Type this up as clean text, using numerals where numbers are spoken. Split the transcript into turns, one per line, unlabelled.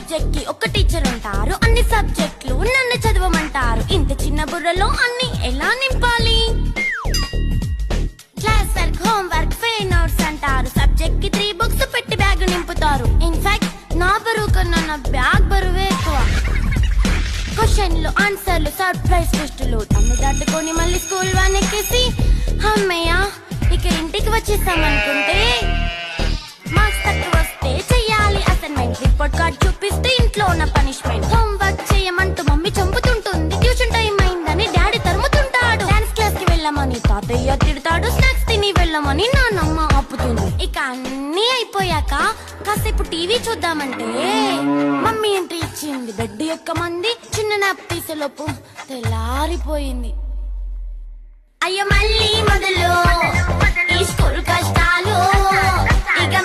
Subject కి ఒక teacher ఉంటారు, అన్ని సబ్జెక్టులు నన్ను చదవమంటారు. ఇంత చిన్న బుర్రలో అన్ని ఎలా నింపాలి? Class work, home work, fair notes అంటారు. సబ్జెక్ట్ కి 3 బుక్స్ పెట్టి బ్యాగ్ నింపుతారు. ఇన్ఫాక్ట్ నా బరువు కన్నా నా బ్యాగ్ బరువే ఎక్కువ. క్వశ్చన్లు, ఆన్సర్లు, సర్ప్రైజ్ టెస్టులు తమ్మి దాటుకొని మళ్ళీ స్కూల్ వాన్ ఎక్కేసి అమ్మయ్య ఇక ఇంటికి వచ్చేసామనుకుంటే మార్క్స్ తక్కువ వస్తే చెయ్యాలి అసైన్మెంట్. రిపోర్ట్ కార్డ్ చూపిస్తే ఇంట్లో ఉన్న పనిష్మెంట్. హోమ్ వర్క్ చేయమంటూ మమ్మీ చంపుతుంటుంది. ట్యూషన్ టైం అయిందని డాడీ తరుముతుంటాడు. డాన్స్ క్లాస్ కి వెళ్ళమని తాతయ్య తిడతాడు. స్నాక్స్ తిని వెళ్ళమని నాన్నమ్మ ఆపుతుంది. ఇక అన్నీ అయిపోయాక కాసేపు టీవీ చూద్దామంటే మమ్మీ ఎంట్రీ ఇచ్చింది. బెడ్ యొక్క మంది చిన్న నాప్ తీసేలోపు తెల్లారిపోయింది. అయ్యో మళ్ళీ మొదలు ఈ స్కూల్ కష్టాలు. ఇక